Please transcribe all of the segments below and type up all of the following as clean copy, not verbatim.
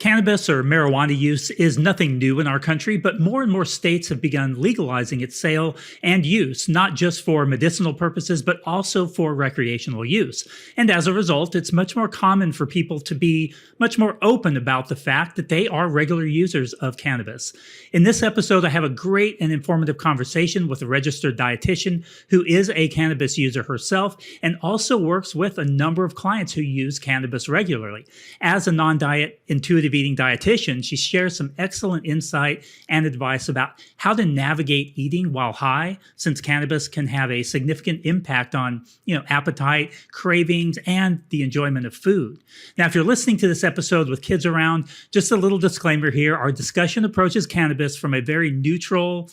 Cannabis or marijuana use is nothing new in our country, but more and more states have begun legalizing its sale and use, not just for medicinal purposes, but also for recreational use. And as a result, it's much more common for people to be much more open about the fact that they are regular users of cannabis. In this episode, I have a great and informative conversation with a registered dietitian who is a cannabis user herself and also works with a number of clients who use cannabis regularly. As a non-diet intuitive eating dietitian, she shares some excellent insight and advice about how to navigate eating while high, since cannabis can have a significant impact on, appetite, cravings, and the enjoyment of food. Now, if you're listening to this episode with kids around, just a little disclaimer here, our discussion approaches cannabis from a very neutral,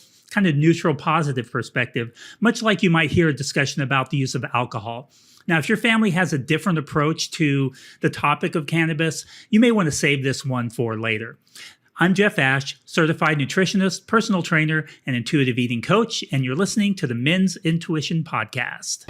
positive perspective, much like you might hear a discussion about the use of alcohol. Now, if your family has a different approach to the topic of cannabis, you may want to save this one for later. I'm Jeff Ash, certified nutritionist, personal trainer, and intuitive eating coach, and you're listening to the Men's Intuition Podcast.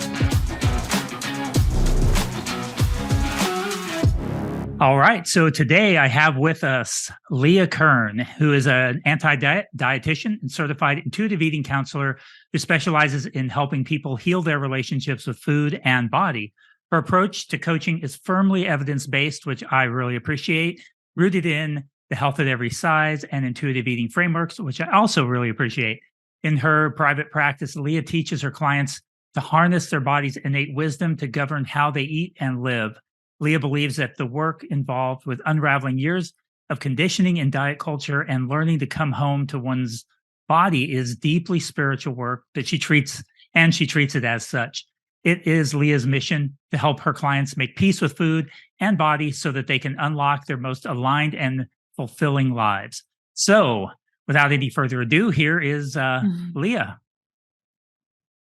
All right, so today I have with us Leah Kern, who is an anti-dietitian and certified intuitive eating counselor who specializes in helping people heal their relationships with food and body. Her approach to coaching is firmly evidence-based, which I really appreciate, rooted in the health at every size and intuitive eating frameworks, which I also really appreciate. In her private practice, Leah teaches her clients to harness their body's innate wisdom to govern how they eat and live. Leah believes that the work involved with unraveling years of conditioning in diet culture and learning to come home to one's body is deeply spiritual work that she treats it as such. It is Leah's mission to help her clients make peace with food and body so that they can unlock their most aligned and fulfilling lives. So, without any further ado, here is Leah.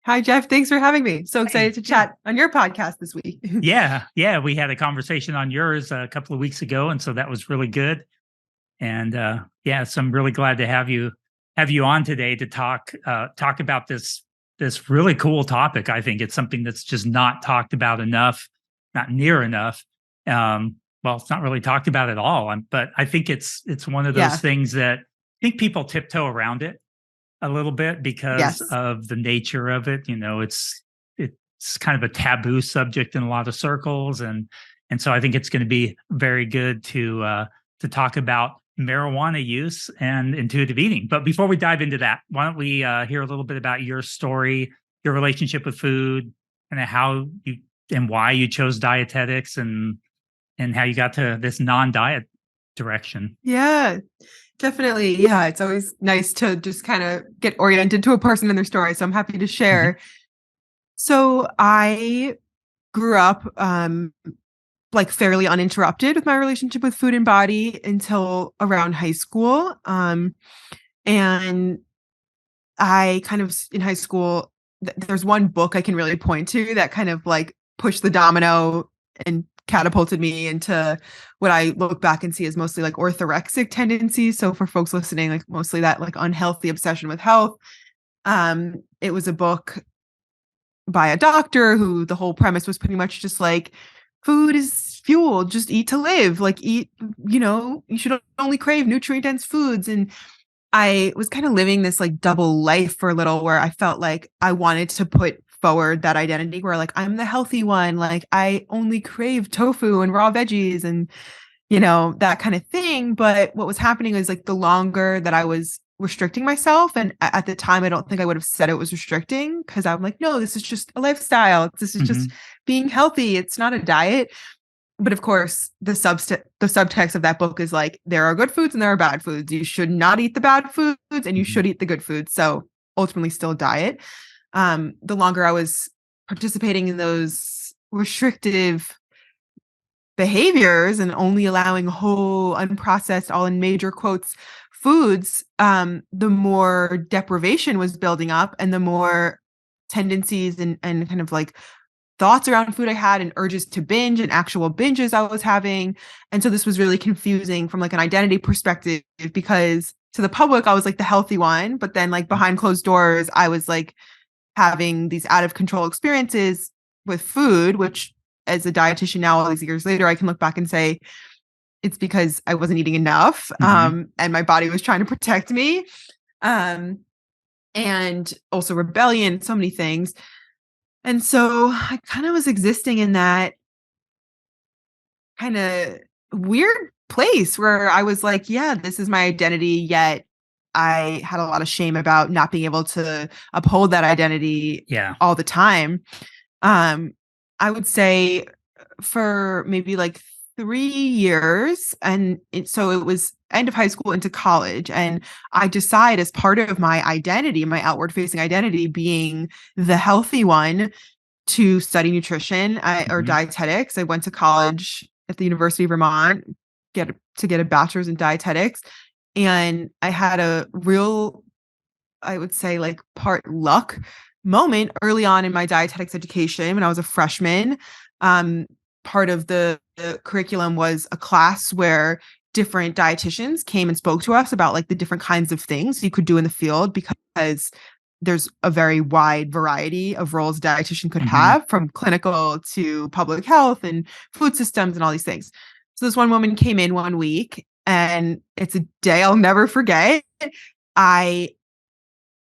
Hi, Jeff. Thanks for having me. So excited to chat on your podcast this week. Yeah. We had a conversation on yours a couple of weeks ago, and so that was really good. And so I'm really glad to have you on today to talk about this really cool topic. I think it's something that's just not talked about enough, not near enough. It's not really talked about at all. But I think it's one of those things that I think people tiptoe around it a little bit because of the nature of it. It's kind of a taboo subject in a lot of circles. And so I think it's going to be very good to talk about marijuana use and intuitive eating. But before we dive into that, why don't we hear a little bit about your story, your relationship with food, and how you and why you chose dietetics and how you got to this non-diet direction. Yeah. Definitely. Yeah. It's always nice to just kind of get oriented to a person and their story. So I'm happy to share. Mm-hmm. So I grew up fairly uninterrupted with my relationship with food and body until around high school. And I kind of in high school, there's one book I can really point to that kind of pushed the domino and catapulted me into what I look back and see as mostly orthorexic tendencies. So for folks listening, mostly that unhealthy obsession with health. It was a book by a doctor who the whole premise was pretty much just food is fuel, just eat to live, eat, you should only crave nutrient dense foods. And I was kind of living this double life for a little, where I felt like I wanted to put forward that identity where I'm the healthy one, I only crave tofu and raw veggies and that kind of thing. But what was happening is the longer that I was restricting myself, and at the time I don't think I would have said it was restricting, because I'm no, this is just a lifestyle, this is just being healthy, it's not a diet. But of course the subtext of that book is there are good foods and there are bad foods. You should not eat the bad foods and you should eat the good foods. So ultimately still diet. The longer I was participating in those restrictive behaviors and only allowing whole, unprocessed, all in major quotes, foods, the more deprivation was building up and the more tendencies and kind of thoughts around food I had and urges to binge and actual binges I was having. And so this was really confusing from an identity perspective, because to the public, I was the healthy one, but then behind closed doors, I was having these out of control experiences with food, which as a dietitian now, all these years later, I can look back and say it's because I wasn't eating enough. And my body was trying to protect me. And also rebellion, so many things. And so I kind of was existing in that kind of weird place where I was like, yeah, this is my identity. Yet I had a lot of shame about not being able to uphold that identity Yeah. all the time. I would say for maybe like 3 years. And so it was end of high school into college. And I decide as part of my identity, my outward facing identity being the healthy one, to study nutrition or dietetics. I went to college at the University of Vermont get a bachelor's in dietetics. And I had a real, I would say, like part luck moment early on in my dietetics education when I was a freshman. Part of the curriculum was a class where different dietitians came and spoke to us about like the different kinds of things you could do in the field, because there's a very wide variety of roles a dietitian could have, from clinical to public health and food systems and all these things. So this one woman came in one week, and it's a day I'll never forget. I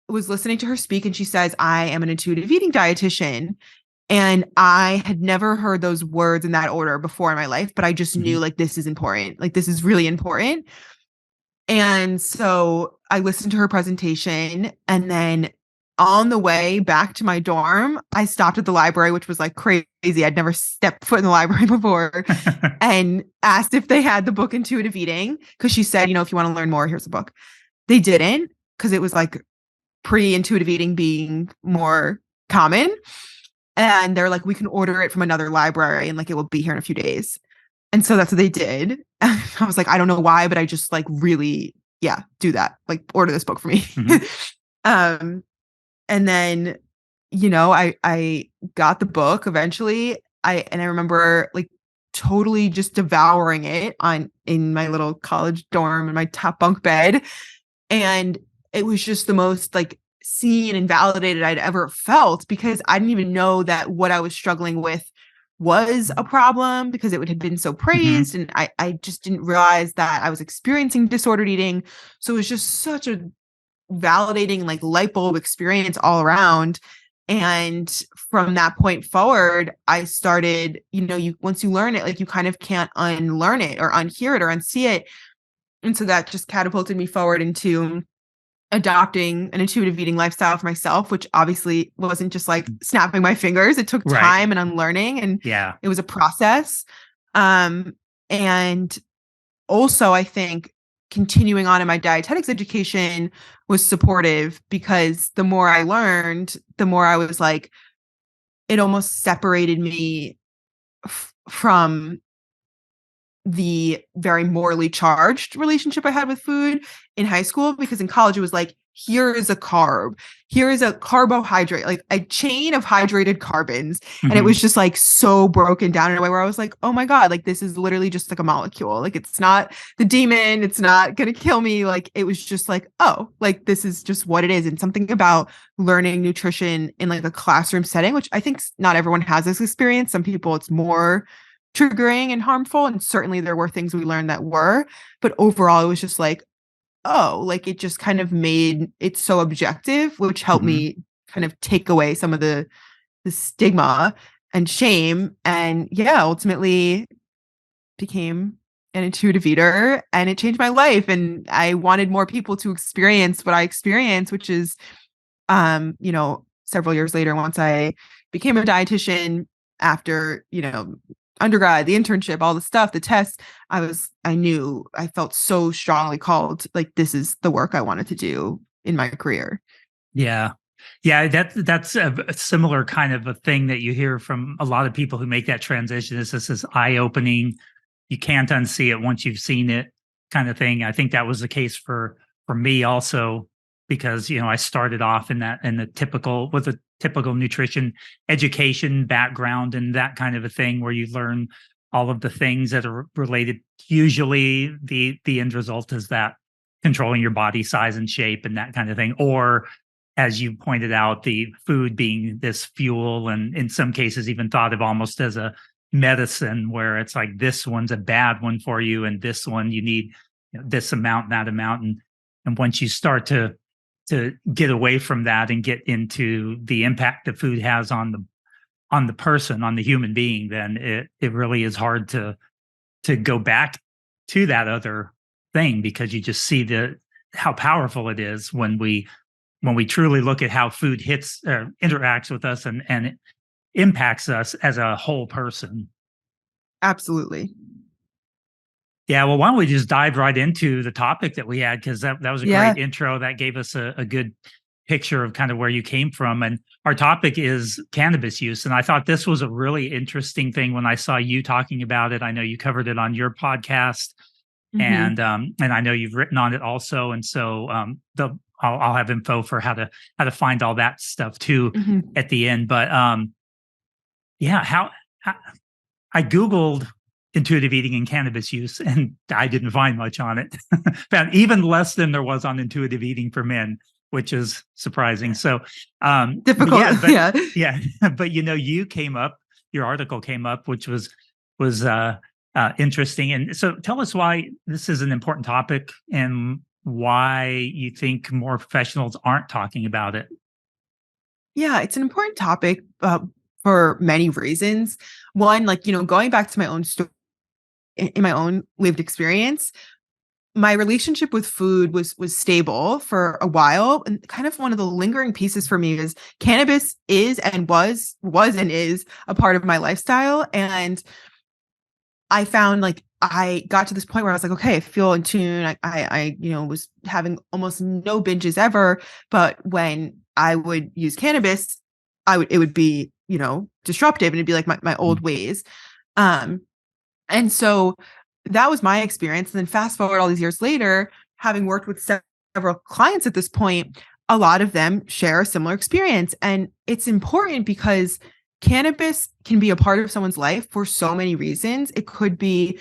was listening to her speak, and she says, I am an intuitive eating dietitian. And I had never heard those words in that order before in my life, but I just knew like, this is important. Like, this is really important. And so I listened to her presentation, and then on the way back to my dorm, I stopped at the library, which was like crazy. I'd never stepped foot in the library before, and asked if they had the book Intuitive Eating, because she said, if you want to learn more, here's a book. They didn't, because it was like pre-intuitive eating being more common. And they're like, we can order it from another library and like it will be here in a few days. And so that's what they did. I was like, I don't know why, but I just like really, do that. Like, order this book for me. And then, I got the book eventually. I remember like totally just devouring it in my little college dorm in my top bunk bed. And it was just the most like seen and validated I'd ever felt, because I didn't even know that what I was struggling with was a problem, because it would have been so praised. And I just didn't realize that I was experiencing disordered eating. So it was just such a validating, like, light bulb experience all around. And from that point forward, I started, once you learn it, like, you kind of can't unlearn it or unhear it or unsee it. And so that just catapulted me forward into adopting an intuitive eating lifestyle for myself, which obviously wasn't just like snapping my fingers. It took time and unlearning, and it was a process. And also, I think continuing on in my dietetics education was supportive, because the more I learned, the more I was like, it almost separated me from the very morally charged relationship I had with food in high school, because in college it was like, here is a carb, here is a carbohydrate, like a chain of hydrated carbons. And it was just like so broken down in a way where I was like, oh my God, like, this is literally just like a molecule. Like, it's not the demon, it's not going to kill me. Like, it was just like, oh, like, this is just what it is. And something about learning nutrition in like a classroom setting, which I think not everyone has this experience. Some people it's more triggering and harmful, and certainly there were things we learned that were, but overall it was just like, oh, like, it just kind of made it so objective, which helped me kind of take away some of the stigma and shame, and ultimately became an intuitive eater, and it changed my life. And I wanted more people to experience what I experienced, which is several years later, once I became a dietitian, after undergrad, the internship, all the stuff, the tests, I felt so strongly called, like, this is the work I wanted to do in my career. Yeah. That's a similar kind of a thing that you hear from a lot of people who make that transition. This is eye-opening. You can't unsee it once you've seen it, kind of thing. I think that was the case for me also, because I started off with a typical nutrition education background and that kind of a thing, where you learn all of the things that are related. Usually the end result is that controlling your body size and shape and that kind of thing, or, as you pointed out, the food being this fuel, and in some cases even thought of almost as a medicine where it's like this one's a bad one for you, and this one you need this amount, that amount, and once you start to get away from that and get into the impact that food has on the person, on the human being, then it really is hard to go back to that other thing, because you just see how powerful it is when we truly look at how food hits interacts with us and it impacts us as a whole person. Absolutely. Yeah, well, why don't we just dive right into the topic that we had, because that was a Yeah. great intro. That gave us a good picture of kind of where you came from. And our topic is cannabis use. And I thought this was a really interesting thing when I saw you talking about it. I know you covered it on your podcast, Mhm. and I know you've written on it also. And so I'll have info for how to find all that stuff too Mhm. at the end. But yeah, how I Googled intuitive eating and cannabis use, and I didn't find much on it. Found even less than there was on intuitive eating for men, which is surprising. So, Difficult. Yeah. yeah, but you came up, your article came up, which was interesting. And so, tell us why this is an important topic and why you think more professionals aren't talking about it. Yeah, it's an important topic for many reasons. One, like, going back to my own story, in my own lived experience, my relationship with food was stable for a while, and kind of one of the lingering pieces for me is cannabis is and was and is a part of my lifestyle. And I found, like, I got to this point where I was like, okay, I feel in tune. I was having almost no binges ever, but when I would use cannabis, it would be, disruptive, and it'd be like my old ways. Um, and so that was my experience. And then fast forward all these years later, having worked with several clients at this point, a lot of them share a similar experience. And it's important because cannabis can be a part of someone's life for so many reasons. It could be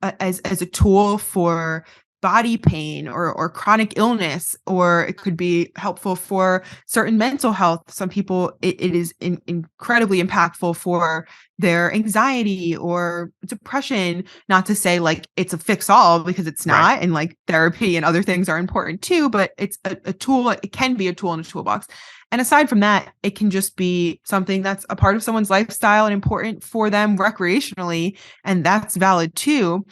as a tool for body pain or chronic illness, or it could be helpful for certain mental health. Some people, it is incredibly impactful for their anxiety or depression. Not to say like it's a fix all, because it's Right. not, and like therapy and other things are important too, but it's a tool. It can be a tool in a toolbox. And aside from that, it can just be something that's a part of someone's lifestyle and important for them recreationally, and that's valid too.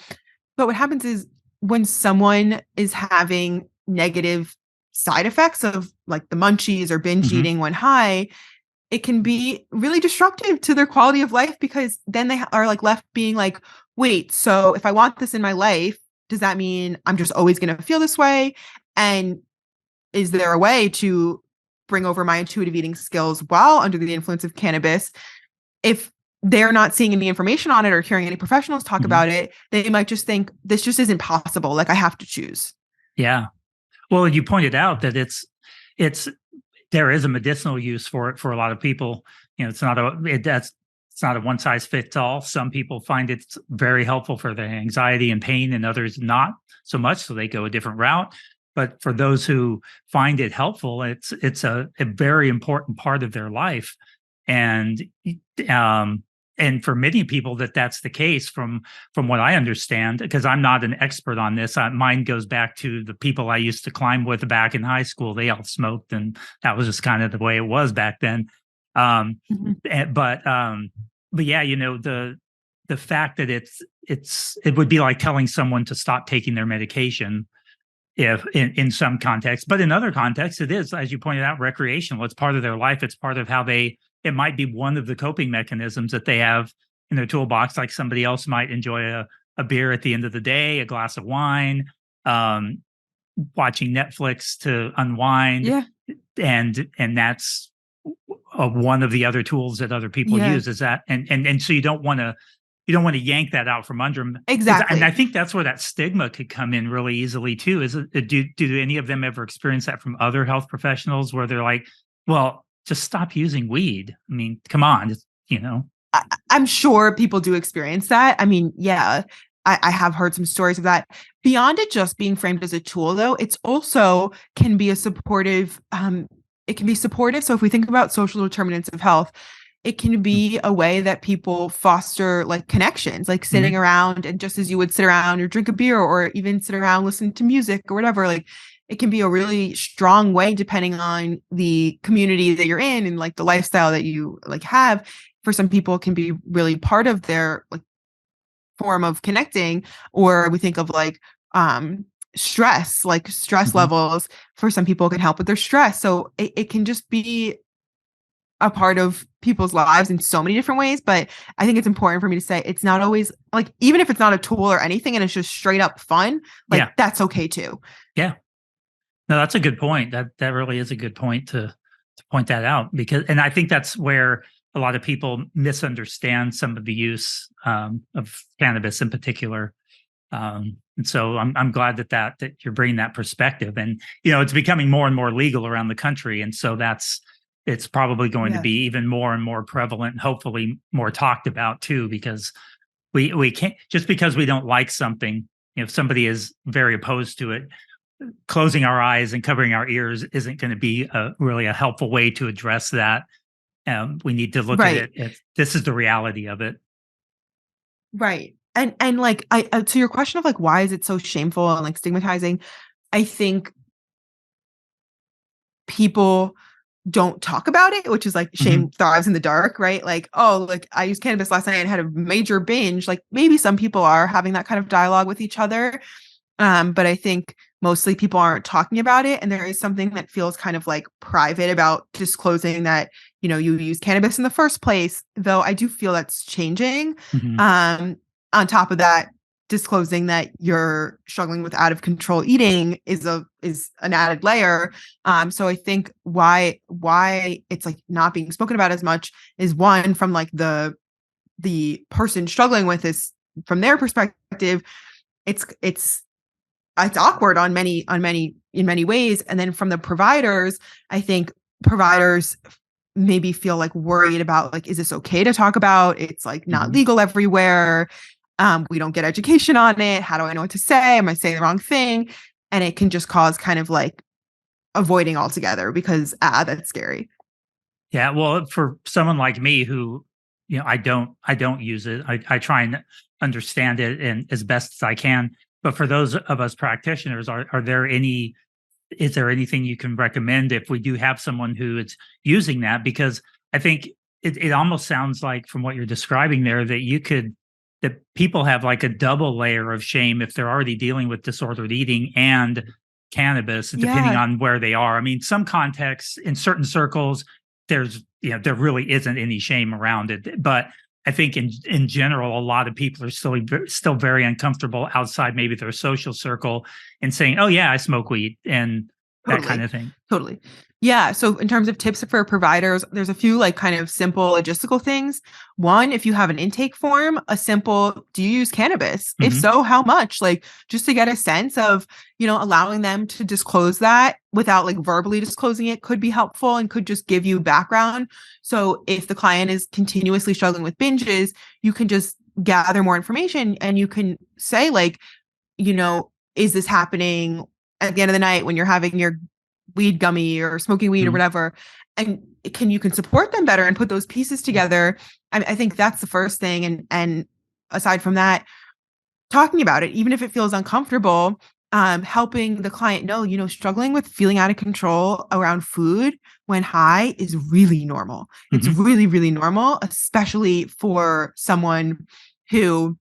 But what happens is, when someone is having negative side effects of like the munchies or binge Mm-hmm. eating when high, it can be really disruptive to their quality of life, because then they are like left being like, wait, so if I want this in my life, does that mean I'm just always going to feel this way? And is there a way to bring over my intuitive eating skills while under the influence of cannabis? If they're not seeing any information on it or hearing any professionals talk Mm-hmm. about it, they might just think this just isn't possible. Like, I have to choose. Yeah. Well, you pointed out that it's there is a medicinal use for it for a lot of people. It's not it's not a one size fits all. Some people find it's very helpful for their anxiety and pain, and others not so much, so they go a different route. But for those who find it helpful, it's a very important part of their life, and um, and for many people that's the case from what I understand, because I'm not an expert on this. Mine goes back to the people I used to climb with back in high school. They all smoked, and that was just kind of the way it was back then. Um, Mhm. but yeah, the fact that it would be like telling someone to stop taking their medication, if in some contexts, but in other contexts, it is, as you pointed out, recreational. It's part of their life. It's part of how it might be one of the coping mechanisms that they have in their toolbox. Like somebody else might enjoy a beer at the end of the day, a glass of wine, um, watching Netflix to unwind. Yeah. And that's one of the other tools that other people Yeah. use, is that, and so you don't want to yank that out from under them. And I Exactly. think that's where that stigma could come in really easily too. Is it, do any of them ever experience that from other health professionals, where they're like, well, just stop using weed? I mean, come on, I'm sure people do experience that. I mean, yeah, I have heard some stories of that. Beyond it just being framed as a tool, though, it's also can be a supportive, it can be supportive. So if we think about social determinants of health, it can be a way that people foster like connections, like sitting around, and just as you would sit around or drink a beer or even sit around listening to music or whatever, like it can be a really strong way depending on the community that you're in and like the lifestyle that you like have. For some people, it can be really part of their like form of connecting. Or we think of like stress, like stress levels for some people can help with their stress. So it can just be a part of people's lives in so many different ways. But I think it's important for me to say it's not always like, even if it's not a tool or anything and it's just straight up fun, like that's okay too. Yeah. No, that's a good point. That really is a good point to point that out, because, and I think that's where a lot of people misunderstand some of the use of cannabis in particular. And so I'm glad that you're bringing that perspective, and it's becoming more and more legal around the country, and so it's probably going to be even more and more prevalent, and hopefully more talked about too, because we can't, just because we don't like something, if somebody is very opposed to it, closing our eyes and covering our ears isn't going to be really a helpful way to address that. We need to look at it if this is the reality of it. Right. And like I to your question of like why is it so shameful and like stigmatizing, I think people don't talk about it, which is like shame thrives in the dark, right? Like, oh, like I used cannabis last night and had a major binge. Like maybe some people are having that kind of dialogue with each other. But I think mostly people aren't talking about it. And there is something that feels kind of like private about disclosing that, you use cannabis in the first place, though I do feel that's changing. On top of that, disclosing that you're struggling with out of control eating is an added layer. So I think why it's like not being spoken about as much is, one, from like the person struggling with this, from their perspective, it's awkward in many ways. And then from the providers, I think providers maybe feel like worried about like, is this okay to talk about? It's like not legal everywhere. We don't get education on it. How do I know what to say? Am I saying the wrong thing? And it can just cause kind of like avoiding altogether because that's scary. Yeah. Well, for someone like me who, I don't use it. I try and understand it and as best as I can. But for those of us practitioners, is there anything you can recommend if we do have someone who is using that? Because I think it almost sounds like, from what you're describing there, that people have like a double layer of shame if they're already dealing with disordered eating and cannabis, depending on where they are. I mean, some contexts, in certain circles, there really isn't any shame around it. But I think in general, a lot of people are still very uncomfortable outside maybe their social circle and saying, "Oh yeah, I smoke weed," and that kind of thing. Totally. Yeah. So in terms of tips for providers, there's a few like kind of simple logistical things. One, if you have an intake form, a simple, do you use cannabis? If so, how much? Like just to get a sense of, allowing them to disclose that without like verbally disclosing it could be helpful and could just give you background. So if the client is continuously struggling with binges, you can just gather more information and you can say like, is this happening at the end of the night when you're having your weed gummy or smoking weed or whatever, and you can support them better and put those pieces together. I think that's the first thing. And aside from that, talking about it, even if it feels uncomfortable, helping the client know, struggling with feeling out of control around food when high is really normal. It's really, really normal, especially for someone who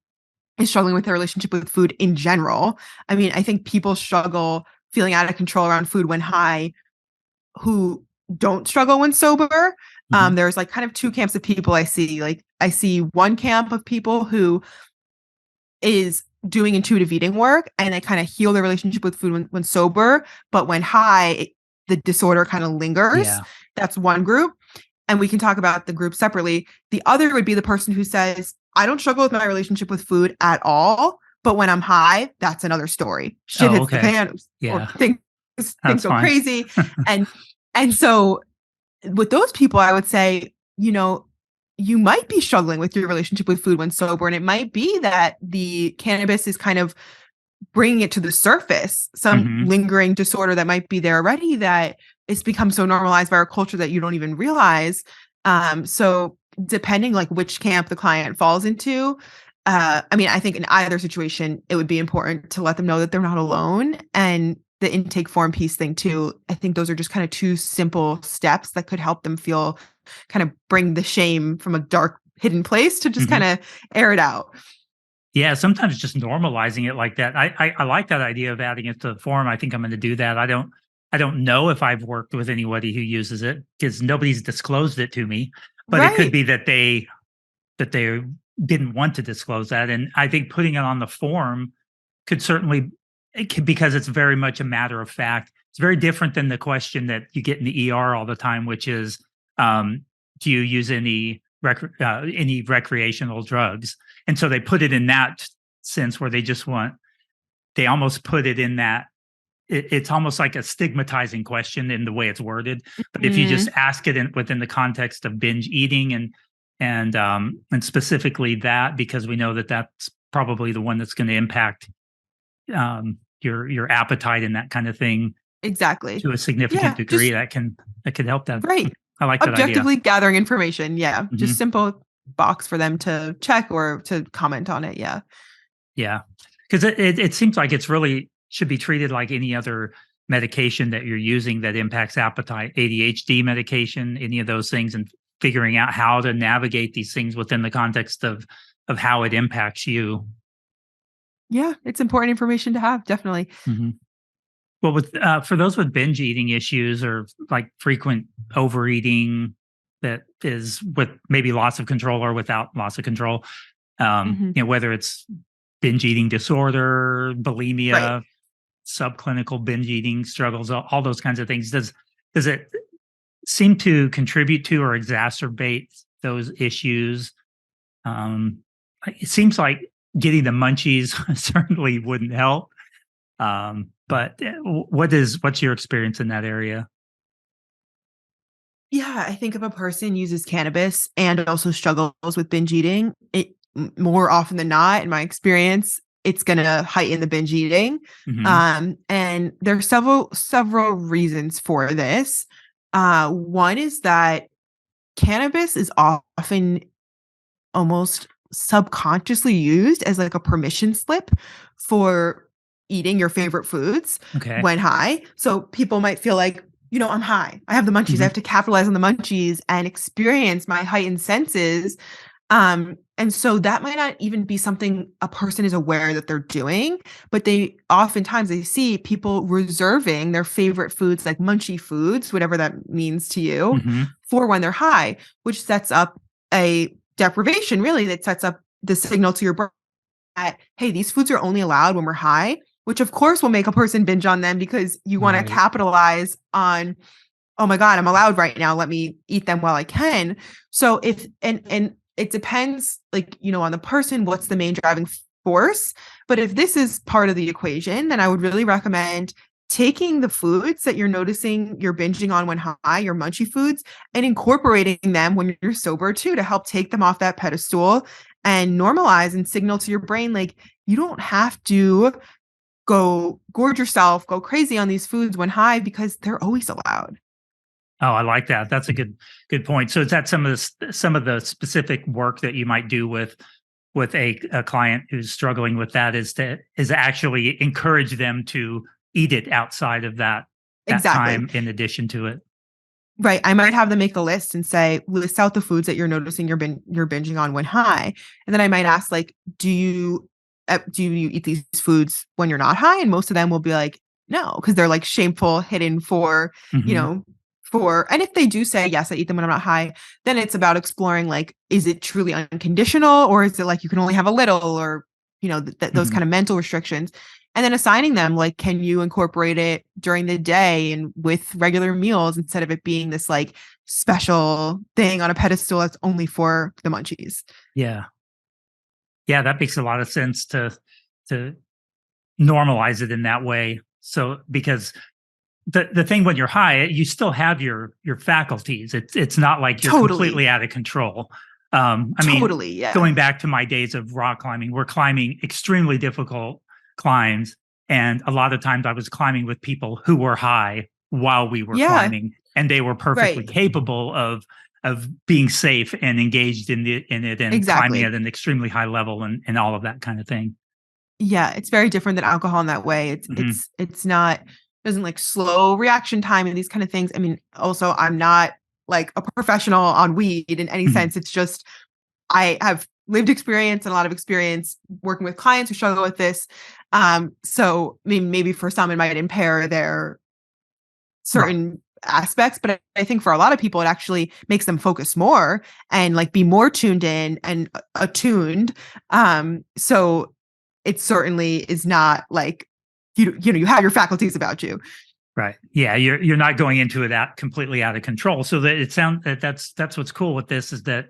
is struggling with their relationship with food in general. I mean, I think people struggle feeling out of control around food when high who don't struggle when sober. There's like kind of two camps of people I see. Like I see one camp of people who is doing intuitive eating work and they kind of heal their relationship with food when sober, but when high, the disorder kind of lingers. Yeah. That's one group. And we can talk about the group separately. The other would be the person who says, I don't struggle with my relationship with food at all, but when I'm high, that's another story. Shit hits the fan, or things go crazy. and so with those people, I would say, you might be struggling with your relationship with food when sober, and it might be that the cannabis is kind of bringing it to the surface, some lingering disorder that might be there already that it's become so normalized by our culture that you don't even realize. So depending like which camp the client falls into, I mean, I think in either situation, it would be important to let them know that they're not alone. And the intake form piece thing too, I think those are just kind of two simple steps that could help them feel kind of bring the shame from a dark hidden place to just kind of air it out. Yeah, sometimes just normalizing it like that. I like that idea of adding it to the form. I think I'm going to do that. I don't know if I've worked with anybody who uses it because nobody's disclosed it to me. But it could Right. be that they didn't want to disclose that. And I think putting it on the form could certainly because it's very much a matter of fact. It's very different than the question that you get in the ER all the time, which is, do you use any recreational drugs? And so they put it in that sense where they almost put it in that it's almost like a stigmatizing question in the way it's worded. But if you just ask it within the context of binge eating and specifically that, because we know that that's probably the one that's going to impact your appetite and that kind of thing Exactly. to a significant Yeah. degree, Just that could help that. right. I like that idea. Objectively gathering information. Yeah. Mhm. Just simple box for them to check or to comment on it. Yeah. Yeah, because it seems like it's really should be treated like any other medication that you're using that impacts appetite, ADHD medication, any of those things, and figuring out how to navigate these things within the context of how it impacts you. Yeah. It's important information to have. Definitely. Mhm. Well, with for those with binge eating issues or like frequent overeating that is with maybe loss of control or without loss of control, Mhm. whether it's binge eating disorder, Right. bulimia, subclinical binge eating struggles, all those kinds of things. Does it seem to contribute to or exacerbate those issues? Um, it seems like getting the munchies certainly wouldn't help. But what's your experience in that area? Yeah, I think if a person uses cannabis and also struggles with binge eating, more often than not, in my experience, it's going to heighten the binge eating. Hmm. And there are several reasons for this. One is that cannabis is often almost subconsciously used as like a permission slip for eating your favorite foods Okay. when high. So people might feel like, I'm high. I have the munchies. I Hmm. have to capitalize on the munchies and experience my heightened senses. And so that might not even be something a person is aware that they're doing, but they oftentimes they see people reserving their favorite foods, like munchy foods, whatever that means to you, Hmm. for when they're high, which sets up a deprivation, really, that sets up the signal to your brain that, hey, these foods are only allowed when we're high, which of course will make a person binge on them because you want to Right. capitalize on, oh my God, I'm allowed right now. Let me eat them while I can. So if and it depends, like, on the person, what's the main driving force. But if this is part of the equation, then I would really recommend taking the foods that you're noticing you're binging on when high, your munchy foods, and incorporating them when you're sober too, to help take them off that pedestal and normalize and signal to your brain, like, you don't have to go gorge yourself, go crazy on these foods when high because they're always allowed. Oh, I like that. That's a good point. So is that some of the specific work that you might do with a client who's struggling with that is actually encourage them to eat it outside of that Exactly. time in addition to it. Right. I might have them make a list and say, list out the foods that you're noticing you're binging on when high. And then I might ask, like, do you eat these foods when you're not high? And most of them will be like, no, because they're like shameful, hidden for, you Hmm. know, and if they do say, yes, I eat them when I'm not high, then it's about exploring, like, is it truly unconditional, or is it like you can only have a little, or, those Hmm. kind of mental restrictions. And then assigning them, like, can you incorporate it during the day and with regular meals instead of it being this like special thing on a pedestal that's only for the munchies. Yeah. Yeah, that makes a lot of sense to normalize it in that way. So because the thing when you're high, you still have your faculties. It's not like you're Totally. completely out of control. I mean, Totally. Yeah. going back to my days of rock climbing, we're climbing extremely difficult climbs, and a lot of times I was climbing with people who were high while we were Yeah. climbing, and they were perfectly Right. capable of being safe and engaged in it and climbing at Exactly. an extremely high level and all of that kind of thing. Yeah, it's very different than alcohol in that way. It's Hmm. it's not doesn't like slow reaction time and these kind of things. I mean, also I'm not like a professional on weed in any Hmm. sense. It's just I have lived experience and a lot of experience working with clients who struggle with this. So I mean, maybe for some it might impair their Right. certain aspects, but I think for a lot of people it actually makes them focus more and like be more tuned in and attuned. So it certainly is not like you know you have your faculties about you. Right. Yeah, you're not going into it completely out of control. So that it sounds that's what's cool with this is that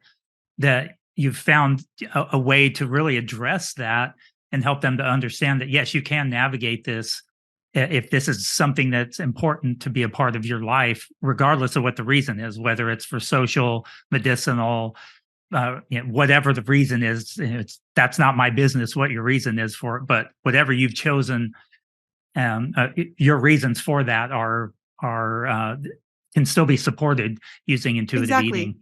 you've found a way to really address that and help them to understand that yes, you can navigate this if this is something that's important to be a part of your life, regardless of what the reason is, whether it's for social, medicinal, whatever the reason is. That's not my business what your reason is for it, but whatever you've chosen, your reasons for that are can still be supported using intuitive Exactly. eating.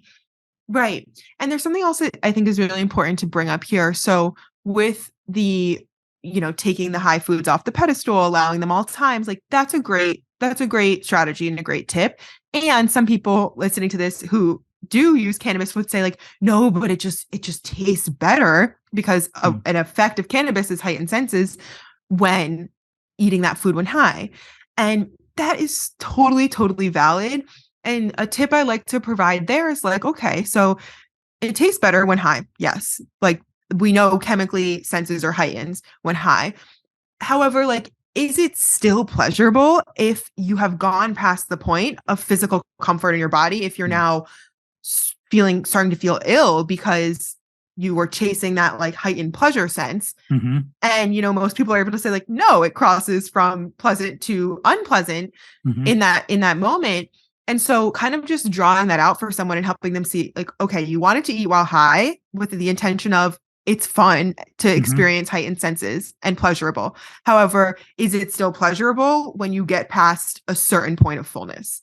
Right. And there's something else that I think is really important to bring up here. So with the, taking the high foods off the pedestal, allowing them all times, like that's a great strategy and a great tip. And some people listening to this who do use cannabis would say like, no, but it just tastes better because Mm. an effect of cannabis is heightened senses when eating that food when high. And that is totally, totally valid. And a tip I like to provide there is like, okay, so it tastes better when high. Yes. Like we know chemically senses are heightened when high. However, like, is it still pleasurable if you have gone past the point of physical comfort in your body? If you're Mm. now starting to feel ill because you were chasing that like heightened pleasure sense. Hmm. And, most people are able to say like, no, it crosses from pleasant to unpleasant Hmm. in that moment. And so kind of just drawing that out for someone and helping them see like, okay, you wanted to eat while high with the intention of it's fun to Hmm. experience heightened senses and pleasurable. However, is it still pleasurable when you get past a certain point of fullness?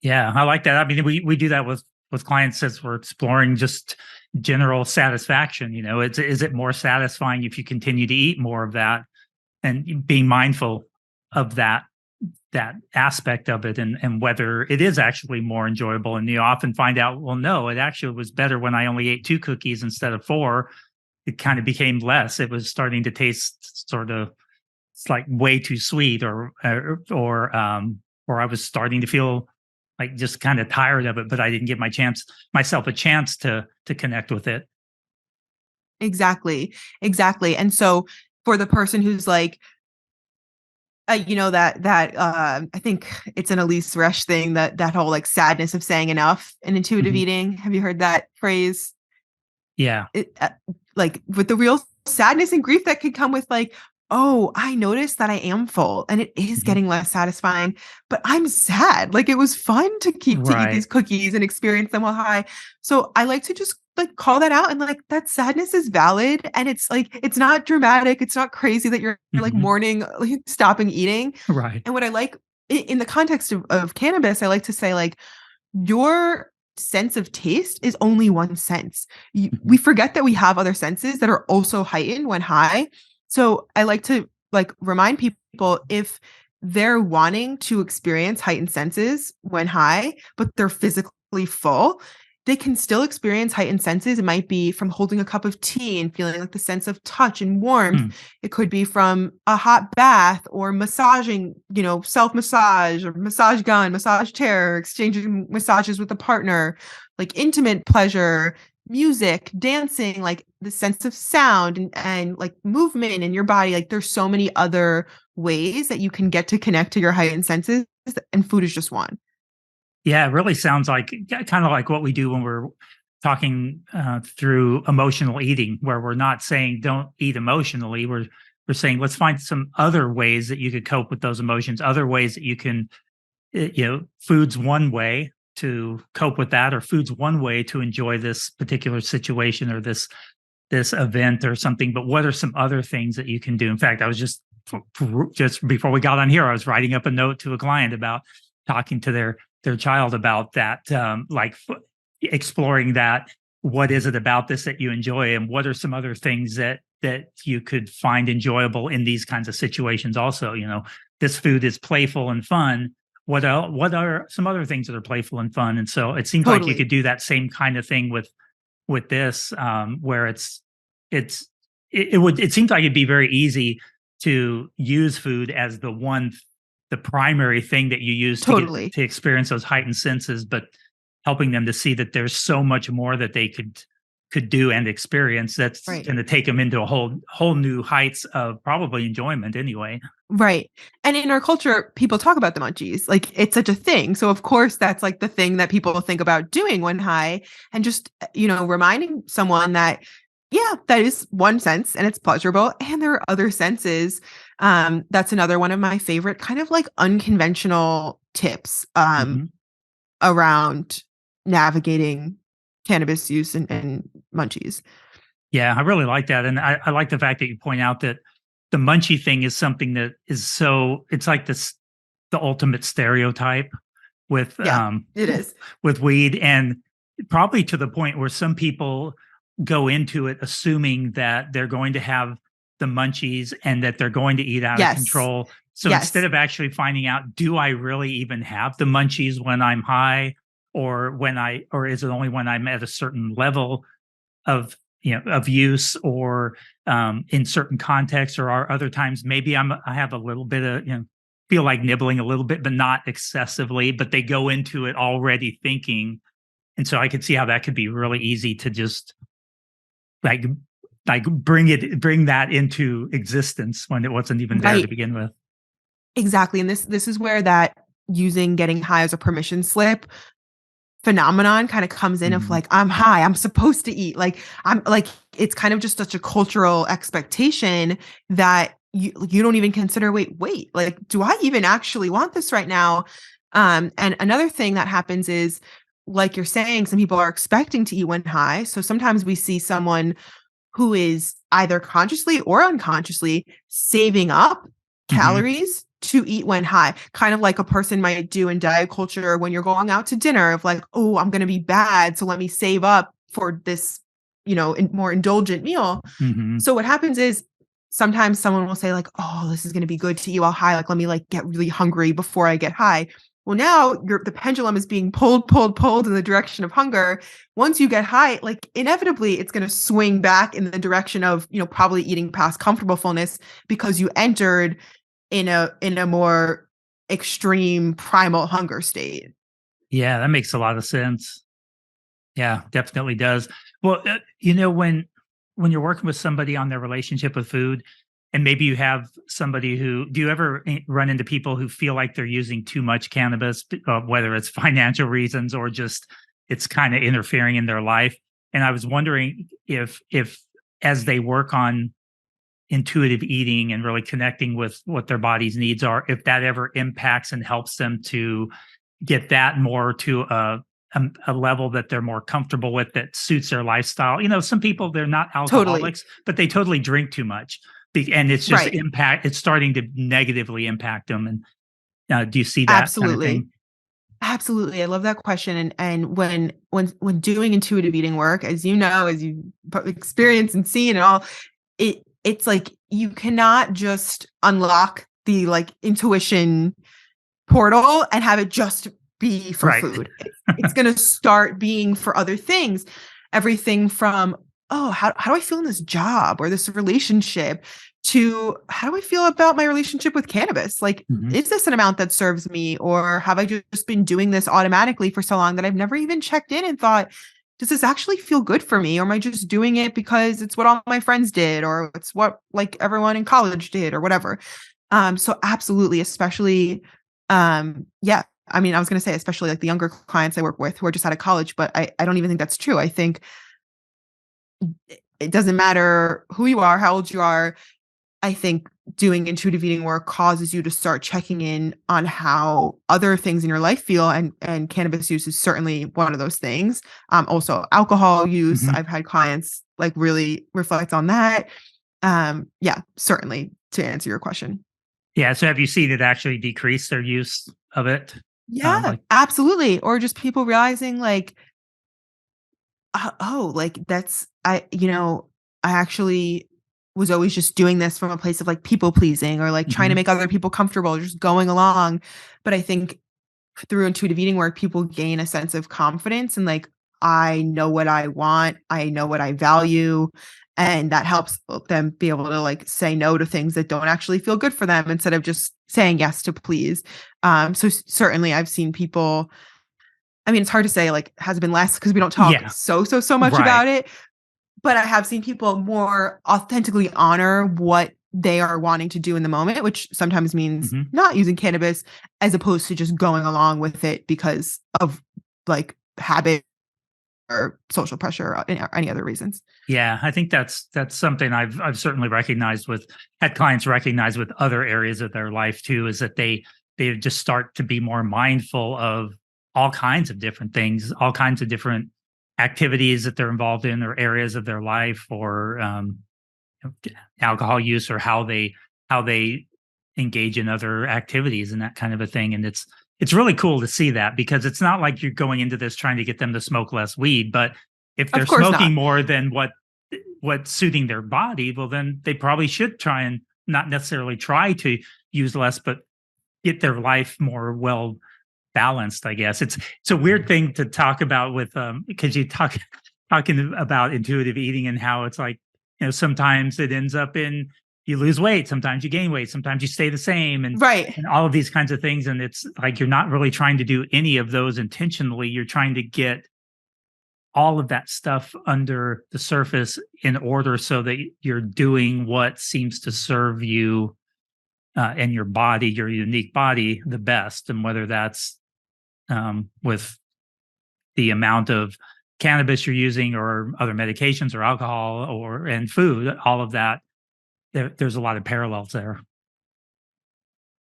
Yeah, I like that. I mean, we do that with clients as we're exploring just general satisfaction. Is it more satisfying if you continue to eat more of that and being mindful of that aspect of it and whether it is actually more enjoyable. And you often find out, well, no, it actually was better when I only ate 2 cookies instead of 4. It kind of became less. It was starting to taste sort of it's like way too sweet or I was starting to feel like just kind of tired of it, but I didn't give myself a chance to connect with it. Exactly. Exactly. And so for the person who's like, I think it's an Elise Resch thing that whole like sadness of saying enough in intuitive Mhm. eating. Have you heard that phrase? Yeah. It, like with the real sadness and grief that could come with like, oh, I noticed that I am full and it is Mhm. getting less satisfying, but I'm sad. Like it was fun to eat Right. these cookies and experience them while high. So I like to just like call that out and like that sadness is valid and it's like it's not dramatic, it's not crazy that you're like Mhm. mourning like stopping eating. Right. And what I like in the context of cannabis, I like to say like your sense of taste is only one sense. We Mhm. forget that we have other senses that are also heightened when high. So I like to like remind people if they're wanting to experience heightened senses when high, but they're physically full, they can still experience heightened senses. It might be from holding a cup of tea and feeling like the sense of touch and warmth. Mm. It could be from a hot bath or massaging, self massage or massage gun, massage chair, exchanging massages with a partner, like intimate pleasure, music, dancing, like the sense of sound and like movement in your body. Like there's so many other ways that you can get to connect to your heightened senses, and food is just one. Yeah, it really sounds like kind of like what we do when we're talking through emotional eating, where we're not saying don't eat emotionally. We're saying let's find some other ways that you could cope with those emotions, other ways that you can, food's one way to cope with that, or food's one way to enjoy this particular situation or this event or something. But what are some other things that you can do? In fact, I was just before we got on here, I was writing up a note to a client about talking to their child about that, like exploring that. What is it about this that you enjoy, and what are some other things that you could find enjoyable in these kinds of situations? Also, this food is playful and fun. What are some other things that are playful and fun? And so it seems like you Totally. could do that same kind of thing with this, where it's it seems like it'd be very easy to use food as the primary thing that you use to get Totally. to experience those heightened senses, but helping them to see that there's so much more that they could do and experience that's Right. going to take them into a whole new heights of probably enjoyment anyway. Right. And in our culture, people talk about the munchies. Like it's such a thing. So of course that's like the thing that people think about doing when high, and just, reminding someone that yeah, that is one sense and it's pleasurable, and there are other senses. That's another one of my favorite kind of like unconventional tips Mhm. around navigating cannabis use and munchies. Yeah, I really like that. And I like the fact that you point out that the munchie thing is something that is it's like the ultimate stereotype with Yeah, it is. with weed, and probably to the point where some people go into it assuming that they're going to have the munchies and that they're going to eat out of Yes. control. So instead Yes. of actually finding out, do I really even have the munchies when I'm high, or is it only when I'm at a certain level of of use, or in certain contexts, or are other times maybe I have a little bit of feel like nibbling a little bit but not excessively, but they go into it already thinking. And so I could see how that could be really easy to just like bring that into existence when it wasn't even there to Right. begin with. Exactly. And this is where that using getting high as a permission slip phenomenon kind of comes in, of Mhm. like, I'm high, I'm supposed to eat. Like I'm like, it's kind of just such a cultural expectation that you don't even consider, wait, like, do I even actually want this right now? And another thing that happens is, like you're saying, some people are expecting to eat when high. So sometimes we see someone who is either consciously or unconsciously saving up Mhm. calories to eat when high, kind of like a person might do in diet culture when you're going out to dinner, of like, oh, I'm going to be bad, so let me save up for this, more indulgent meal. Mhm. So what happens is sometimes someone will say like, oh, this is going to be good to eat while high. Like, let me like get really hungry before I get high. Well, now the pendulum is being pulled in the direction of hunger. Once you get high, like inevitably it's going to swing back in the direction of, probably eating past comfortable fullness, because you entered in a more extreme primal hunger state. Yeah, that makes a lot of sense. Yeah, definitely does. Well, when you're working with somebody on their relationship with food, and maybe you have somebody do you ever run into people who feel like they're using too much cannabis, whether it's financial reasons or just it's kind of interfering in their life? And I was wondering if as they work on intuitive eating and really connecting with what their body's needs are, if that ever impacts and helps them to get that more to a level that they're more comfortable with, that suits their lifestyle. Some people, they're not Totally. alcoholics, but they totally drink too much, and it's just Right. it's starting to negatively impact them. And do you see that kind of Absolutely. thing? Absolutely. I love that question. And when doing intuitive eating work, as you know, as you experience and seen and all, it's like you cannot just unlock the like intuition portal and have it just be for Right. food. It's going to start being for other things. Everything from, oh, how do I feel in this job or this relationship, to how do I feel about my relationship with cannabis? Like, Mhm. is this an amount that serves me? Or have I just been doing this automatically for so long that I've never even checked in and thought, does this actually feel good for me? Or am I just doing it because it's what all my friends did, or it's what like everyone in college did, or whatever? So absolutely, especially, yeah. I mean, I was going to say, especially like the younger clients I work with who are just out of college, but I don't even think that's true. I think it doesn't matter who you are, how old you are. I think doing intuitive eating work causes you to start checking in on how other things in your life feel, and cannabis use is certainly one of those things. Also alcohol use. Mhm. I've had clients like really reflect on that. Yeah, certainly, to answer your question. Yeah. So have you seen it actually decrease their use of it? Yeah, Like, absolutely. Or just people realizing like, like I actually was always just doing this from a place of like people pleasing or like trying to Hmm. make other people comfortable, just going along. But I think through intuitive eating work, people gain a sense of confidence and like, I know what I want, I know what I value. And that helps them be able to like say no to things that don't actually feel good for them instead of just saying yes to please. So certainly I've seen people, I mean, it's hard to say like has it been less because we don't talk Yeah, so much right. about it, but I have seen people more authentically honor what they are wanting to do in the moment, which sometimes means Hmm. not using cannabis as opposed to just going along with it because of like habit or social pressure or any other reasons. Yeah, I think that's something I've certainly recognized with had clients recognize with other areas of their life too, is that they just start to be more mindful of all kinds of different things, all kinds of different activities that they're involved in, or areas of their life, or alcohol use, or how they engage in other activities and that kind of a thing. And it's really cool to see that, because it's not like you're going into this trying to get them to smoke less weed, but if they're Of course smoking not. more than what's suiting their body, well, then they probably should try and not necessarily try to use less, but get their life more well balanced, I guess. It's a weird thing to talk about with because you talking about intuitive eating and how it's like, sometimes it ends up in you lose weight, sometimes you gain weight, sometimes you stay the same, Right. and all of these kinds of things. And it's like you're not really trying to do any of those intentionally. You're trying to get all of that stuff under the surface in order so that you're doing what seems to serve you and your body, your unique body, the best. And whether that's with the amount of cannabis you're using, or other medications, or alcohol, or and food, all of that, there's a lot of parallels there.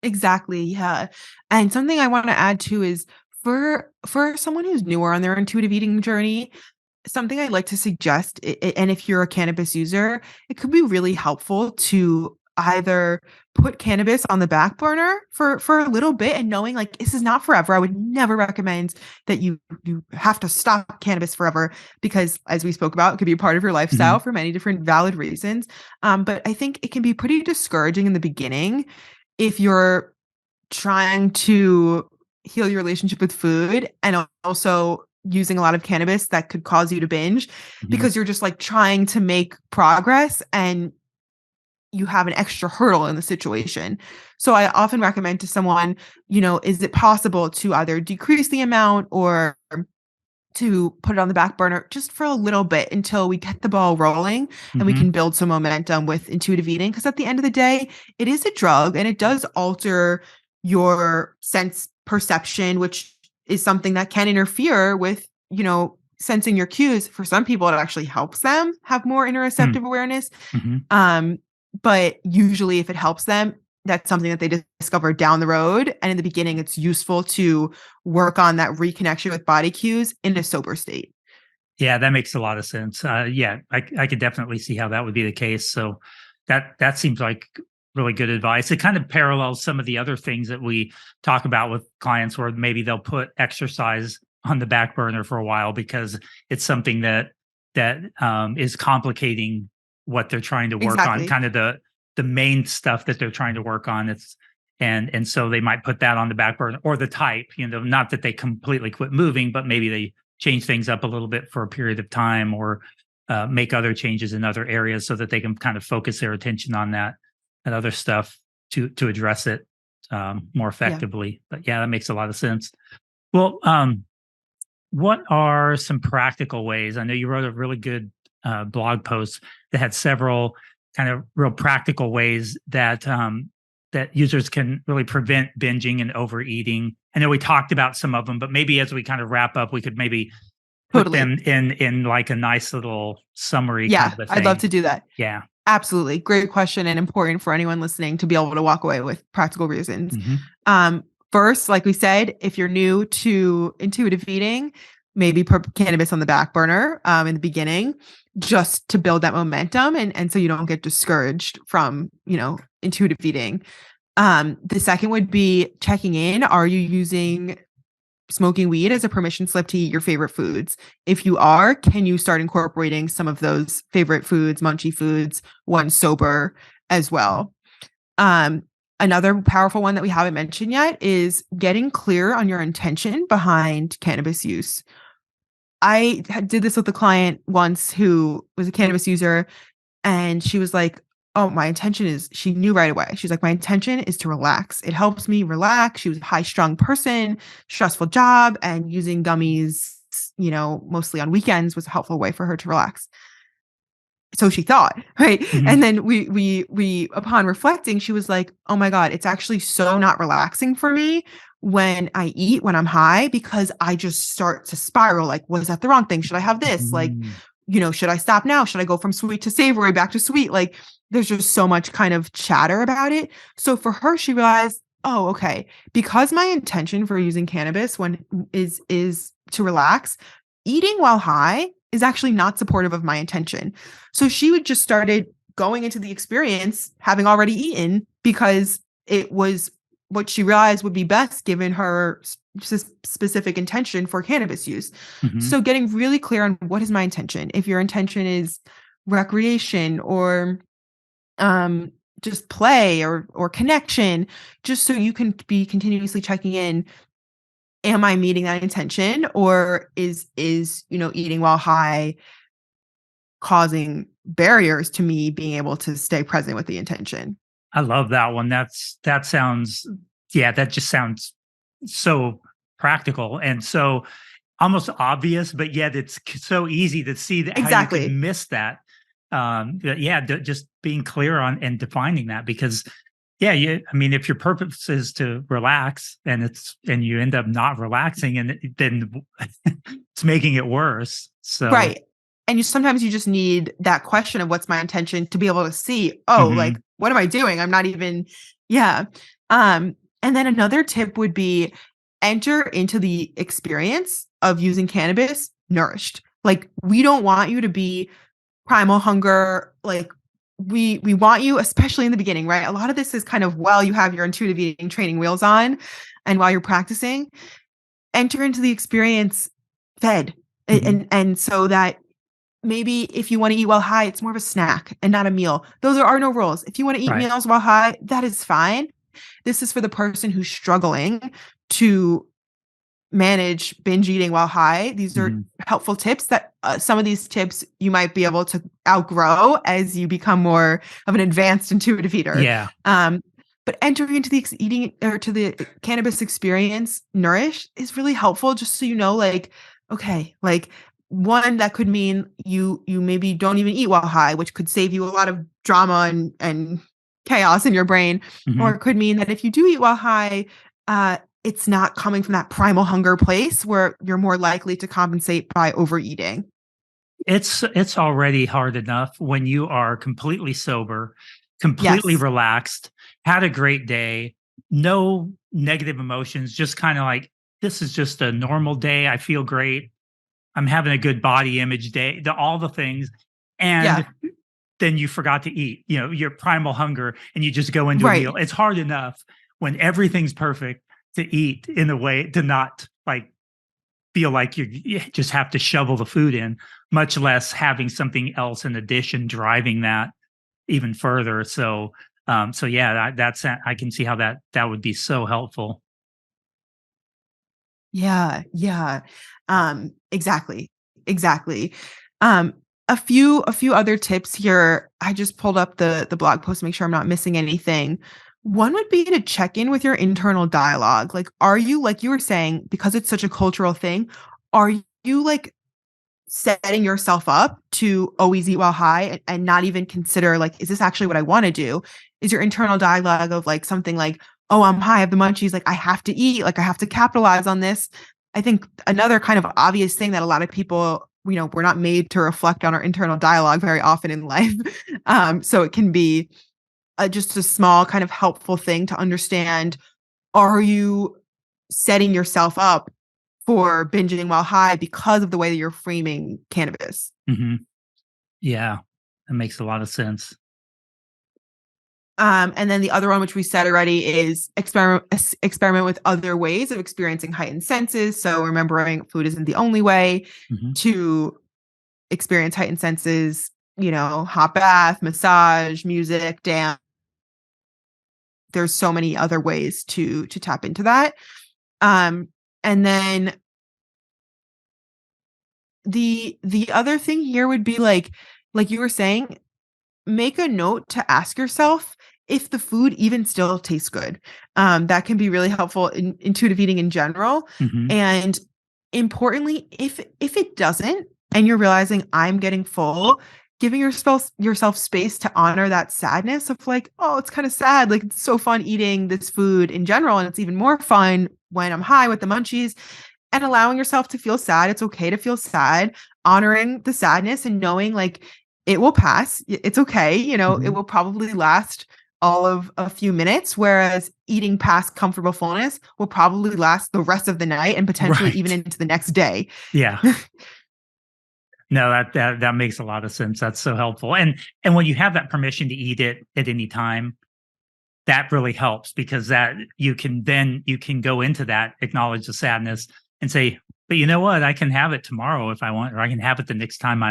Exactly. Yeah. And something I want to add too is for someone who's newer on their intuitive eating journey, something I'd like to suggest, and if you're a cannabis user, it could be really helpful to either put cannabis on the back burner for a little bit and knowing like this is not forever. I would never recommend that you have to stop cannabis forever because as we spoke about, it could be a part of your lifestyle Hmm. for many different valid reasons. But I think it can be pretty discouraging in the beginning if you're trying to heal your relationship with food and also using a lot of cannabis that could cause you to binge Hmm. because you're just like trying to make progress and you have an extra hurdle in the situation. So I often recommend to someone, is it possible to either decrease the amount or to put it on the back burner just for a little bit until we get the ball rolling and we Hmm. can build some momentum with intuitive eating. Because at the end of the day, it is a drug and it does alter your sense perception, which is something that can interfere with, sensing your cues. For some people, it actually helps them have more interoceptive awareness. Hmm. Um, but usually, if it helps them, that's something that they discover down the road. And in the beginning, it's useful to work on that reconnection with body cues in a sober state. Yeah, that makes a lot of sense. Yeah, I could definitely see how that would be the case. So that seems like really good advice. It kind of parallels some of the other things that we talk about with clients, where maybe they'll put exercise on the back burner for a while because it's something that is complicating what they're trying to work on, Exactly. kind of the main stuff that they're trying to work on. It's and so they might put that on the back burner, or the type, not that they completely quit moving, but maybe they change things up a little bit for a period of time, or make other changes in other areas so that they can kind of focus their attention on that and other stuff to address it more Yeah. effectively. But yeah, that makes a lot of sense. Well, what are some practical ways? I know you wrote a really good blog post that had several kind of real practical ways that users can really prevent binging and overeating. I know we talked about some of them, but maybe as we kind of wrap up, we could maybe put Totally. them in like a nice little summary kind Yeah. of a I'd love thing. to do that. Yeah. Absolutely. Great question and important for anyone listening to be able to walk away with practical reasons. Hmm. Um, First, like we said, if you're new to intuitive eating, maybe put cannabis on the back burner in the beginning just to build that momentum and so you don't get discouraged from, intuitive eating. The second would be checking in. Are you using smoking weed as a permission slip to eat your favorite foods? If you are, can you start incorporating some of those favorite foods, munchy foods, once sober as well? Um, Another powerful one that we haven't mentioned yet is getting clear on your intention behind cannabis use. I did this with a client once who was a cannabis user, and she was like, oh, my intention is, she knew right away. She's like, my intention is to relax. It helps me relax. She was a high strung person, stressful job, and using gummies, mostly on weekends was a helpful way for her to relax. So she thought, right? Mm-hmm. And then we upon reflecting, she was like, oh my God, it's actually so not relaxing for me when I eat, when I'm high, because I just start to spiral. Like, was that the wrong thing? Should I have this? Like, Mm-hmm. should I stop now? Should I go from sweet to savory back to sweet? Like, there's just so much kind of chatter about it. So for her, she realized, oh, okay, because my intention for using cannabis when is to relax, eating while high is actually not supportive of my intention. So she would just started going into the experience having already eaten because it was what she realized would be best given her specific intention for cannabis use. Mm-hmm. So getting really clear on what is my intention. If your intention is recreation or just play or connection, just so you can be continuously checking in, am I meeting that intention, or is eating while high causing barriers to me being able to stay present with the intention? I love that one. That sounds, yeah, that just sounds so practical and so almost obvious, but yet it's so easy to see that how you could Exactly. miss that. Yeah, just being clear on and defining that because, yeah, I mean, if your purpose is to relax and you end up not relaxing, and then it's making it worse. So, Right. And sometimes you just need that question of what's my intention to be able to see, oh, like, mhm, what am I doing? I'm not even, yeah. And then another tip would be enter into the experience of using cannabis nourished. Like, we don't want you to be primal hunger. Like, we want you, especially in the beginning, right? A lot of this is kind of while you have your intuitive eating training wheels on and while you're practicing, enter into the experience fed. mhm, And so that maybe if you want to eat while high, it's more of a snack and not a meal. Those are no rules. If you want to eat right. meals while high, that is fine. This is for the person who's struggling to manage binge eating while high. These are Mhm. helpful tips that some of these tips you might be able to outgrow as you become more of an advanced intuitive eater. Yeah. But entering into the eating or to the cannabis experience nourished is really helpful, just so you know, like, okay, like, one, that could mean you maybe don't even eat while high, which could save you a lot of drama and chaos in your brain. Or Mhm. it could mean that if you do eat while high, it's not coming from that primal hunger place where you're more likely to compensate by overeating. It's already hard enough when you are completely sober, completely Yes. relaxed, had a great day, no negative emotions, just kind of like this is just a normal day. I feel great. I'm having a good body image day, all the things. And Yeah. then you forgot to eat, your primal hunger, and you just go into a meal. Right. It's hard enough when everything's perfect to eat in a way to not like feel like you just have to shovel the food in, much less having something else in addition driving that even further. So yeah, that's I can see how that would be so helpful. Yeah. Yeah. Exactly. Exactly. Um, a few other tips here. I just pulled up the blog post to make sure I'm not missing anything. One would be to check in with your internal dialogue. Like, are you, like you were saying, because it's such a cultural thing, are you like setting yourself up to always eat while high and not even consider, like, is this actually what I want to do? Is your internal dialogue of like something like, oh, I'm high, I have the munchies, like I have to eat, like I have to capitalize on this? I think another kind of obvious thing that a lot of people, we're not made to reflect on our internal dialogue very often in life. So it can be just a small kind of helpful thing to understand. Are you setting yourself up for binging while high because of the way that you're framing cannabis? Hmm. Yeah, that makes a lot of sense. And then the other one, which we said already, is experiment with other ways of experiencing heightened senses. So remembering food isn't the only way to experience heightened senses, hot bath, massage, music, dance. There's so many other ways to tap into that. And then the other thing here would be like you were saying, make a note to ask yourself if the food even still tastes good. That can be really helpful in intuitive eating in general. Mm-hmm. And importantly, if it doesn't, and you're realizing I'm getting full, giving yourself space to honor that sadness of like, oh, it's kind of sad. Like it's so fun eating this food in general, and it's even more fun when I'm high with the munchies. And allowing yourself to feel sad. It's okay to feel sad, honoring the sadness and knowing like it will pass. It's okay. It will probably last all of a few minutes, whereas eating past comfortable fullness will probably last the rest of the night and potentially even into the next day. Yeah. No, that makes a lot of sense. That's so helpful. And when you have that permission to eat it at any time, that really helps, because that you can go into that, acknowledge the sadness and say, but you know what? I can have it tomorrow if I want, or I can have it the next time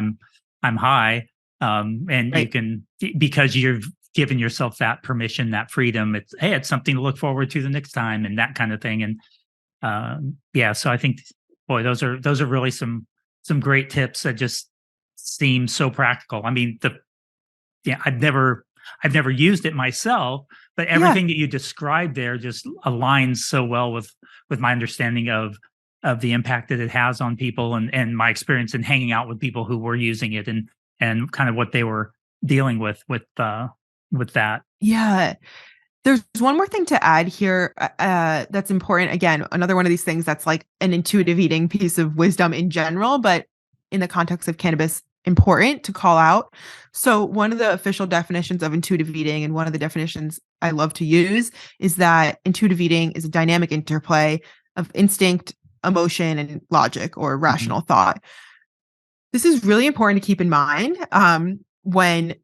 I'm high. And Right. you can, because you've given yourself that permission, that freedom. It's something to look forward to the next time, and that kind of thing. And so I think, boy, those are really some great tips that just seem so practical. I mean, I've never used it myself, but everything that you described there just aligns so well with my understanding of the impact that it has on people, and my experience in hanging out with people who were using it, and kind of what they were dealing with that. Yeah. There's one more thing to add here that's important. Again, another one of these things that's like an intuitive eating piece of wisdom in general, but in the context of cannabis, important to call out. So one of the official definitions of intuitive eating, and one of the definitions I love to use, is that intuitive eating is a dynamic interplay of instinct, emotion, and logic or rational thought. This is really important to keep in mind when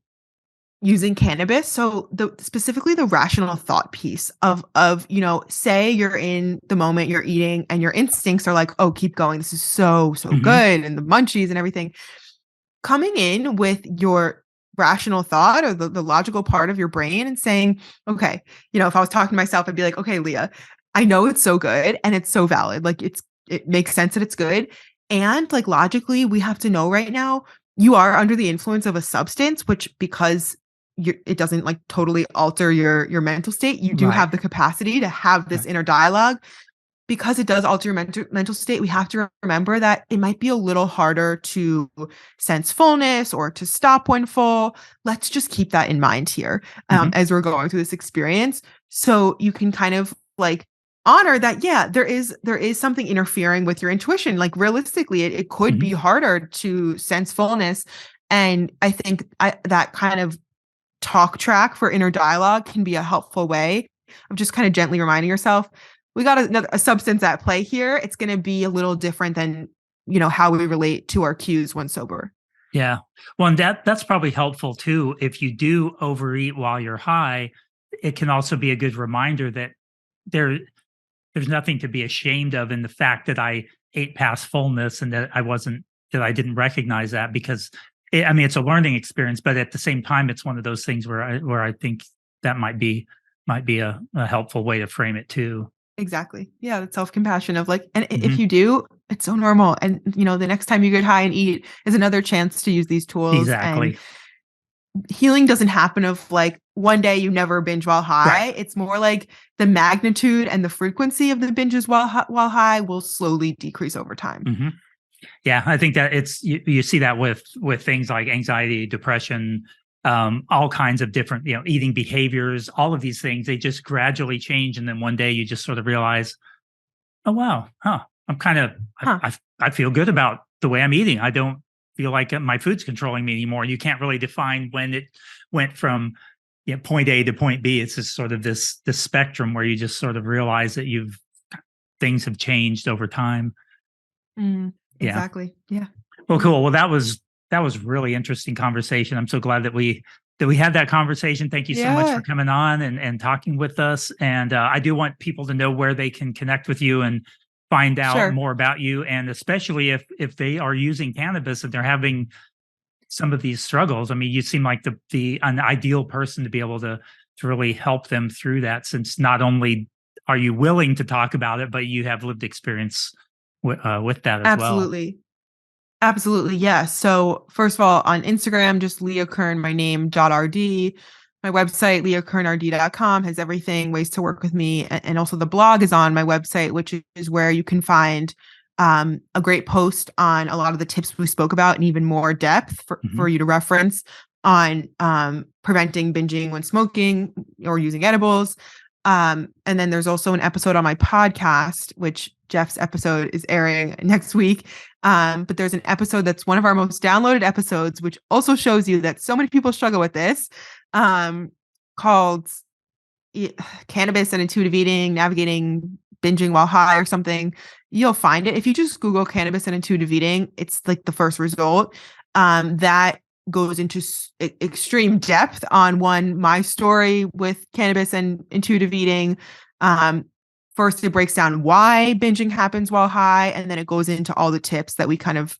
using cannabis. So specifically the rational thought piece of say you're in the moment, you're eating, and your instincts are like, oh, keep going, this is so good, and the munchies and everything. Coming in with your rational thought, or the logical part of your brain, and saying, okay, if I was talking to myself, I'd be like, okay, Leah, I know it's so good and it's so valid. Like it makes sense that it's good. And like logically, we have to know right now you are under the influence of a substance, which, because it doesn't like totally alter your mental state, you do have the capacity to have this inner dialogue. Because it does alter your mental state, we have to remember that it might be a little harder to sense fullness or to stop when full. Let's just keep that in mind here as we're going through this experience. So you can kind of like honor that, there is something interfering with your intuition. Like realistically, it could be harder to sense fullness. And I think that kind of talk track for inner dialogue can be a helpful way of just kind of gently reminding yourself, we got a substance at play here. It's going to be a little different than, how we relate to our cues when sober. Yeah. Well, and that's probably helpful too. If you do overeat while you're high, it can also be a good reminder that there's nothing to be ashamed of in the fact that I ate past fullness, and that I didn't recognize that, because it's a learning experience, but at the same time, it's one of those things where I think that might be a helpful way to frame it too. Exactly. Yeah. That self-compassion of like, and if you do, it's so normal. And, the next time you get high and eat is another chance to use these tools. Exactly. And healing doesn't happen of like one day you never binge while high. Right. It's more like the magnitude and the frequency of the binges while high will slowly decrease over time. Yeah. I think that you see that with things like anxiety, depression, all kinds of different, eating behaviors, all of these things, they just gradually change. And then one day you just sort of realize, oh, wow, I'm kind of, I feel good about the way I'm eating. I don't feel like my food's controlling me anymore. You can't really define when it went from point A to point B. It's just sort of this spectrum where you just sort of realize that things have changed over time. Exactly. Yeah. Well, cool. Well, that was really interesting conversation. I'm so glad that we we had that conversation. Thank you so much for Yeah, coming on and talking with us. And I do want people to know where they can connect with you and find out sure. more about you, and especially if they are using cannabis and they're having some of these struggles. I mean, you seem like an ideal person to be able to really help them through that, since not only are you willing to talk about it, but you have lived experience with that as well. Absolutely. Absolutely. Yeah. So first of all, on Instagram, just Leah Kern, my name, .rd. My website, leahkernrd.com, has everything, ways to work with me. And also the blog is on my website, which is where you can find a great post on a lot of the tips we spoke about in even more depth for Mhm. you to reference on preventing binging when smoking or using edibles. And then there's also an episode on my podcast, which Jeff's episode is airing next week. But there's an episode that's one of our most downloaded episodes, which also shows you that so many people struggle with this, called Cannabis and Intuitive Eating, Navigating Binging While High or something. You'll find it. If you just Google cannabis and intuitive eating, it's like the first result. That goes into extreme depth on my story with cannabis and intuitive eating. First, it breaks down why binging happens while high, and then it goes into all the tips that we kind of,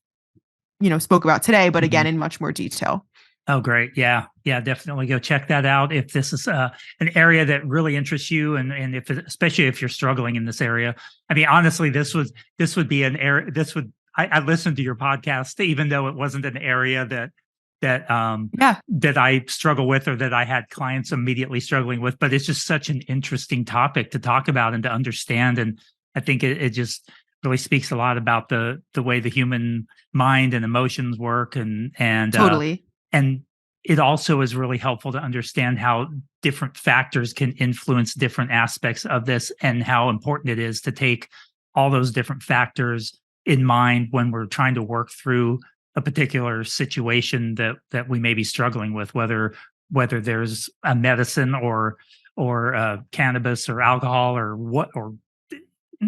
spoke about today, but again, Mhm. in much more detail. Oh, great. Yeah. Yeah. Definitely go check that out. If this is an area that really interests you, and especially if you're struggling in this area. I mean, honestly, this would be an area, I listened to your podcast, even though it wasn't an area Yeah, that I struggle with, or that I had clients immediately struggling with, but it's just such an interesting topic to talk about and to understand. And I think it just really speaks a lot about the way the human mind and emotions work, totally. and it also is really helpful to understand how different factors can influence different aspects of this, and how important it is to take all those different factors in mind when we're trying to work through a particular situation that we may be struggling with, whether there's a medicine or cannabis or alcohol or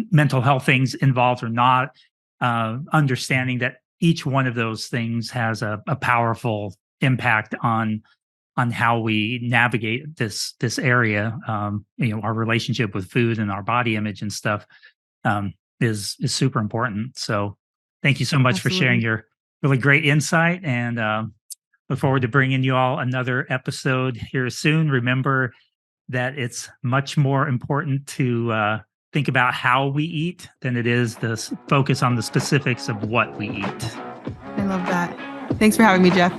mental health things involved or not. Understanding that each one of those things has a powerful impact on how we navigate this area. Our relationship with food and our body image and stuff is super important. So, thank you so much for sharing Absolutely. your really great insight, and look forward to bringing you all another episode here soon. Remember that it's much more important to think about how we eat than it is to focus on the specifics of what we eat. I love that. Thanks for having me, Jeff.